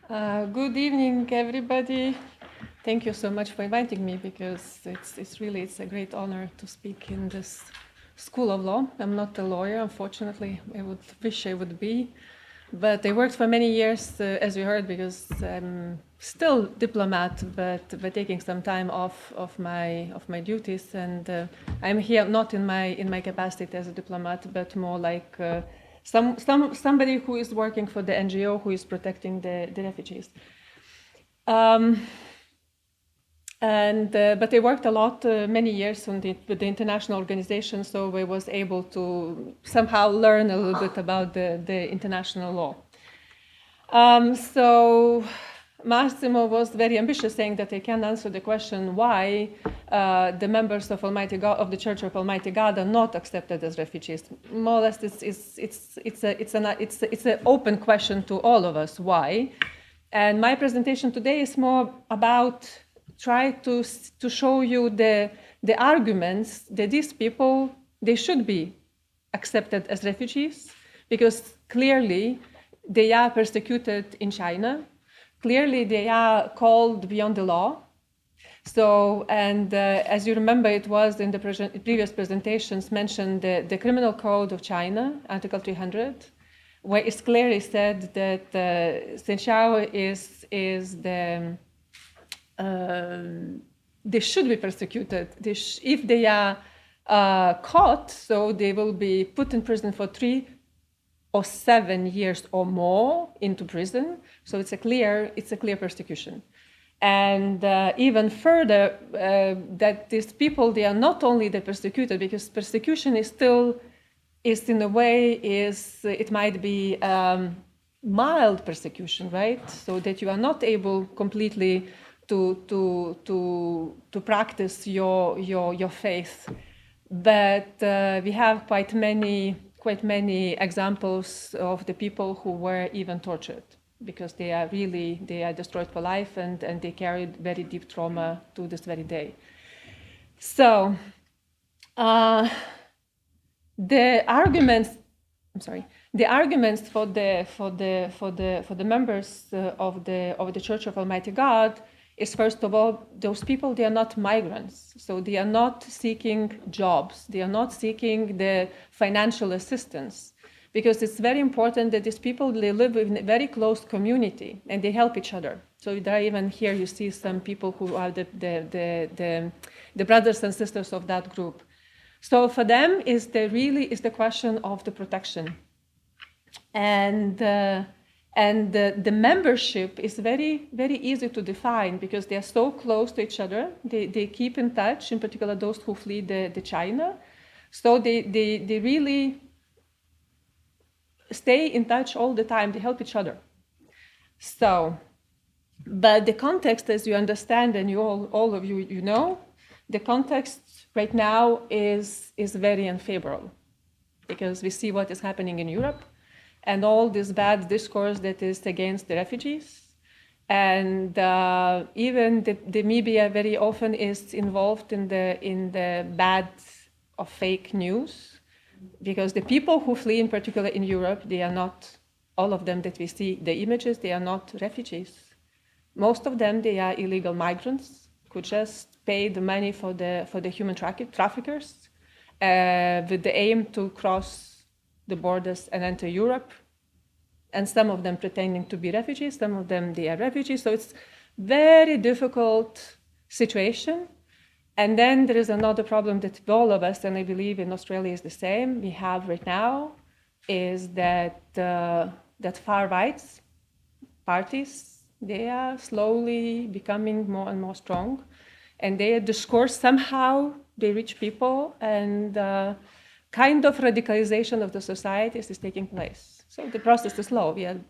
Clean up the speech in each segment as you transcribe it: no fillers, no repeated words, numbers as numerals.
Good evening, everybody. Thank you so much for inviting me because it's a great honor to speak in this School of Law. I'm not a lawyer, unfortunately. I would wish I would be, but I worked for many years, as we heard, because I'm still diplomat, but taking some time off of my duties, and I'm here not in my capacity as a diplomat, but more like somebody who is working for the NGO who is protecting the refugees. But I worked a lot, many years with the international organization, so I was able to somehow learn a little bit about the international law. So Massimo was very ambitious, saying that I can answer the question why the members of Almighty God, of the Church of Almighty God, are not accepted as refugees. More or less, it's an open question to all of us. Why? And my presentation today is more about try to show you the arguments that these people, they should be accepted as refugees, because clearly they are persecuted in China. Clearly they are called beyond the law. So, and as you remember, it was in the previous presentations mentioned the Criminal Code of China, Article 300, where it's clearly said that Xinjiang is the they should be persecuted. If they are caught, so they will be put in prison for 3 or 7 years or more into prison. So it's a clear persecution. And even further, that these people, they are not only the persecuted, because persecution is still, in a way, it might be mild persecution, right? So that you are not able completely to practice your faith. But we have quite many examples of the people who were even tortured, because they are destroyed for life, and they carried very deep trauma to this very day. So the arguments for the members of the Church of Almighty God is, first of all, those people, they are not migrants. So they are not seeking jobs. They are not seeking the financial assistance, because it's very important that these people, they live in a very close community and they help each other. So there are even here, you see some people who are the brothers and sisters of that group. So for them is the question of the protection. And the membership is very, very easy to define, because they are so close to each other. They keep in touch, in particular those who flee the China. So they really stay in touch all the time. They help each other. So, but the context, as you understand, and you all of you, you know, the context right now is very unfavorable, because we see what is happening in Europe, and all this bad discourse that is against the refugees. And even the media very often is involved in the bad of fake news, because the people who flee, in particular in Europe, they are not, all of them that we see, the images, they are not refugees. Most of them, they are illegal migrants who just pay the money for the human traffickers with the aim to cross the borders and enter Europe. And some of them pretending to be refugees, some of them, they are refugees. So it's very difficult situation. And then there is another problem that all of us, and I believe in Australia is the same, we have right now, is that far right parties, they are slowly becoming more and more strong. And their discourse, somehow, they reach people, and kind of radicalization of the societies is taking place. So the process is slow. We are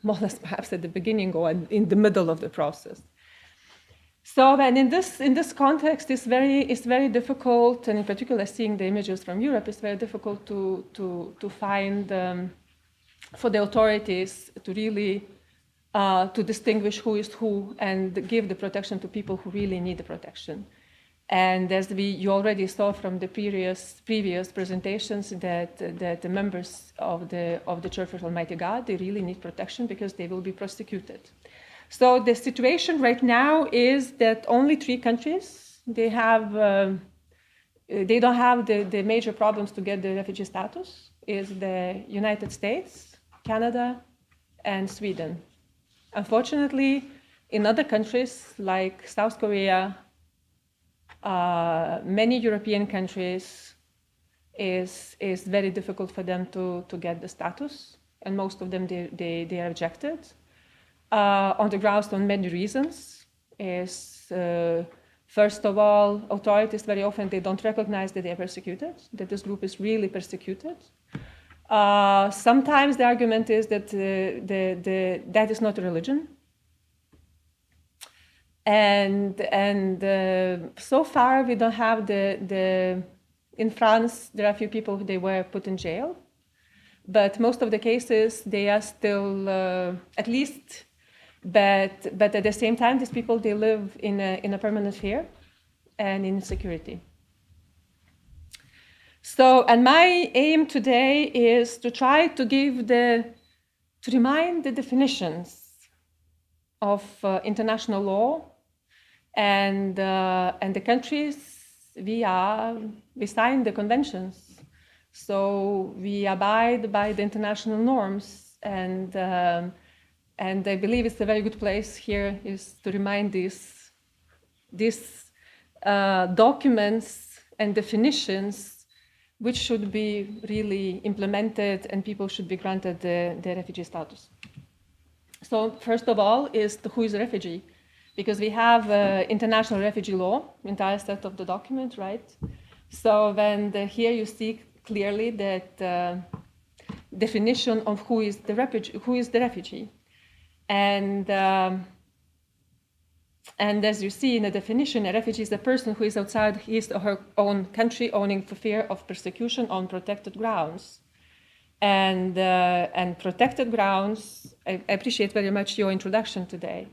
more or less perhaps at the beginning or in the middle of the process. So, and in this context, it's very difficult, and in particular, seeing the images from Europe, it's very difficult to find for the authorities to really to distinguish who is who and give the protection to people who really need the protection. And as you already saw from the previous presentations, that the members of the Church of Almighty God, they really need protection because they will be persecuted. So the situation right now is that only 3 countries, they don't have the major problems to get the refugee status, is the United States, Canada, and Sweden. Unfortunately, in other countries like South Korea, many European countries, is very difficult for them to get the status, and most of them, they are rejected. On the grounds on many reasons. First of all, authorities very often, they don't recognize that they are persecuted, that this group is really persecuted. Sometimes the argument is that that is not a religion. And so far we don't have in France, there are a few people who they were put in jail, but most of the cases, they are still, at least, but at the same time, these people, they live in a permanent fear and insecurity. So, and my aim today is to try to to remind the definitions of international law and the countries we signed the conventions. So we abide by the international norms, and I believe it's a very good place here is to remind these documents and definitions which should be really implemented, and people should be granted the refugee status. So first of all is who is a refugee, because we have international refugee law, entire set of the document, right? So then here you see clearly that definition of who is the refugee. And as you see in the definition, a refugee is a person who is outside his or her own country, owning for fear of persecution on protected grounds. And protected grounds, I appreciate very much your introduction today,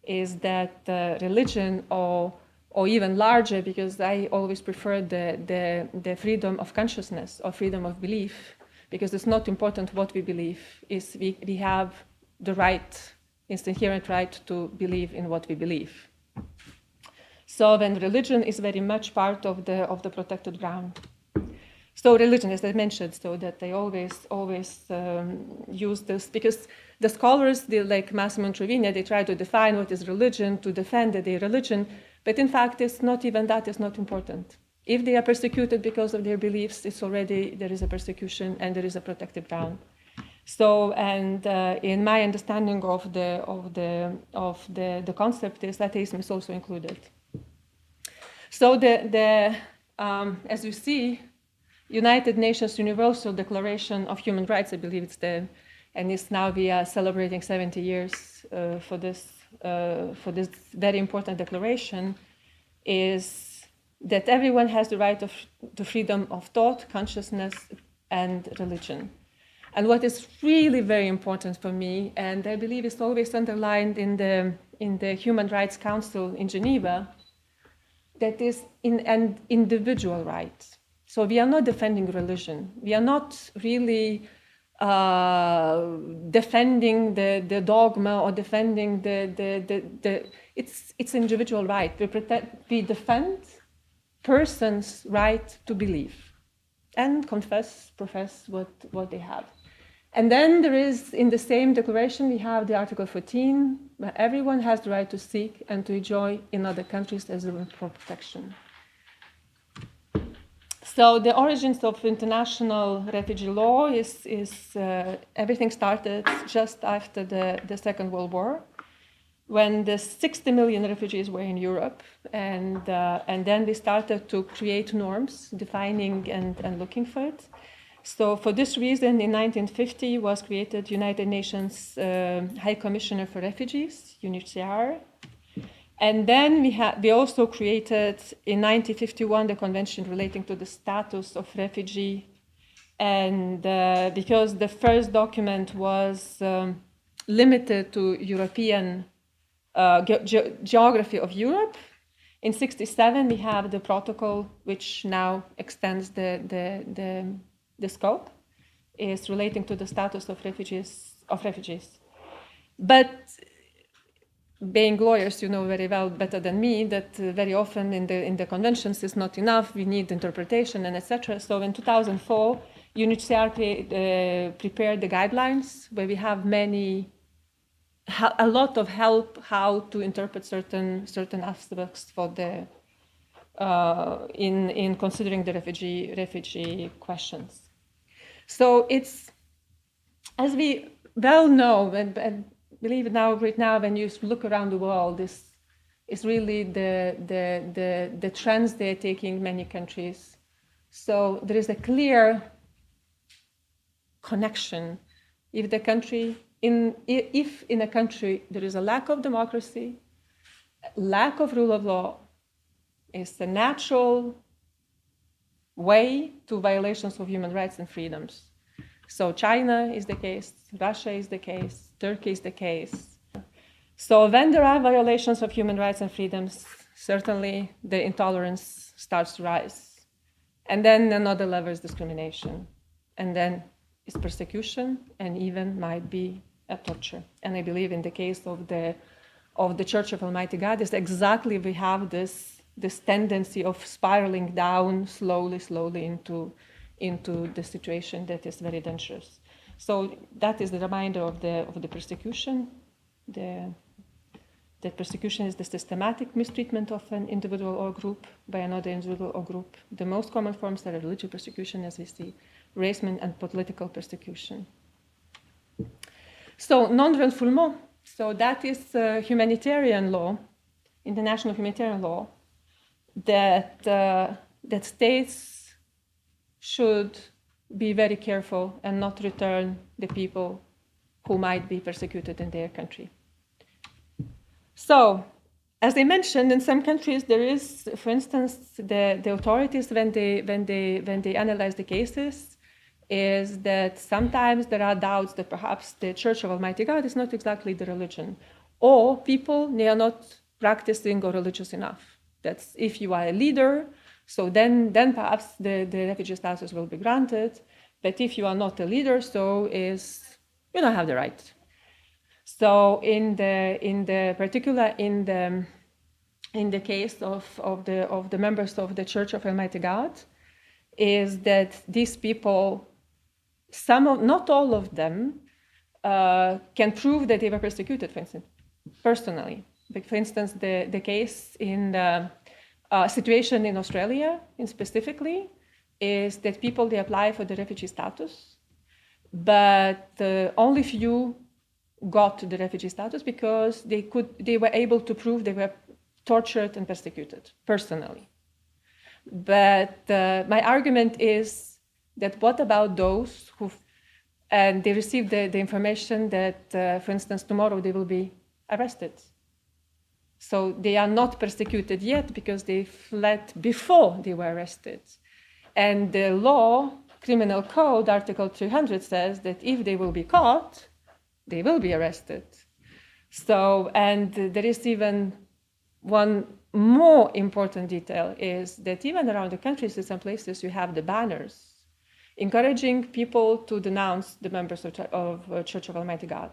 is that religion or even larger, because I always prefer the freedom of consciousness or freedom of belief, because it's not important what we believe, is we have the right, it's the inherent right to believe in what we believe. So then religion is very much part of the protected ground. So religion, as I mentioned, so that they always use this, because the scholars, like Massimo Trevina, they try to define what is religion, to defend their religion, but in fact, it's not even that is not important. If they are persecuted because of their beliefs, it's already, there is a persecution and there is a protected ground. So, and in my understanding of the concept is atheism is also included. So as you see, United Nations Universal Declaration of Human Rights, I believe it's and it's now we are celebrating 70 years for this very important declaration, is that everyone has the right to freedom of thought, consciousness, and religion. And what is really very important for me, and I believe it's always underlined in the Human Rights Council in Geneva, that is an individual right. So we are not defending religion. We are not really defending the dogma or defending it's individual right. We defend person's right to believe and profess what they have. And then there is, in the same declaration, we have the Article 14, where everyone has the right to seek and to enjoy in other countries as a protection. So the origins of international refugee law is everything started just after the Second World War, when the 60 million refugees were in Europe, and then we started to create norms defining and looking for it. So for this reason, in 1950 was created United Nations High Commissioner for Refugees, UNHCR. And then we also created in 1951 the convention relating to the status of refugee. And because the first document was limited to European geography of Europe, In 1967, we have the protocol, which now extends the scope, is relating to the status of refugees. But being lawyers, you know very well, better than me, that very often in the conventions is not enough. We need interpretation and etc. So in 2004, UNHCR prepared the guidelines where we have a lot of help how to interpret certain aspects for the in considering the refugee questions. So it's, as we well know, and believe it now, right now, when you look around the world, this is really the trends they're taking in many countries. So there is a clear connection. If in a country there is a lack of democracy, lack of rule of law, is a natural way to violations of human rights and freedoms. So China is the case, Russia is the case, Turkey is the case. So when there are violations of human rights and freedoms, certainly the intolerance starts to rise. And then another level is discrimination. And then it's persecution, and even might be a torture. And I believe in the case of the Church of Almighty God, is exactly we have this tendency of spiraling down slowly into the situation that is very dangerous. So that is the reminder of the persecution. That persecution is the systematic mistreatment of an individual or group by another individual or group. The most common forms are religious persecution, as we see, race and political persecution. So non-refoulement, so that is humanitarian law, international humanitarian law, that states should be very careful and not return the people who might be persecuted in their country. So, as I mentioned, in some countries there is, for instance, the authorities when they analyze the cases, is that sometimes there are doubts that perhaps the Church of Almighty God is not exactly the religion, or people, they are not practicing or religious enough. That's if you are a leader, so then perhaps the refugee status will be granted. But if you are not a leader, so you don't have the right. So in the case of the members of the Church of Almighty God, is that these people, not all of them, can prove that they were persecuted, for instance, personally. Like, for instance, the case in the situation in Australia, specifically, is that people, they apply for the refugee status, but only few got the refugee status because they were able to prove they were tortured and persecuted personally. But my argument is that what about those and they received the information that, for instance, tomorrow they will be arrested. So they are not persecuted yet because they fled before they were arrested. And the law, Criminal Code, Article 300 says that if they will be caught, they will be arrested. So, and there is even one more important detail, is that even around the countries, in some places, you have the banners encouraging people to denounce the members of Church of Almighty God,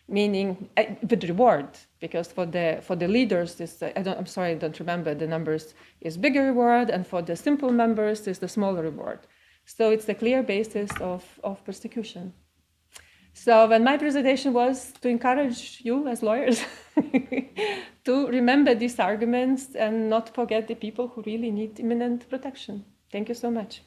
meaning with reward, because for the leaders, I don't remember the numbers, is bigger reward, and for the simple members is the smaller reward. So it's a clear basis of persecution. So when my presentation was to encourage you as lawyers to remember these arguments and not forget the people who really need imminent protection. Thank you so much.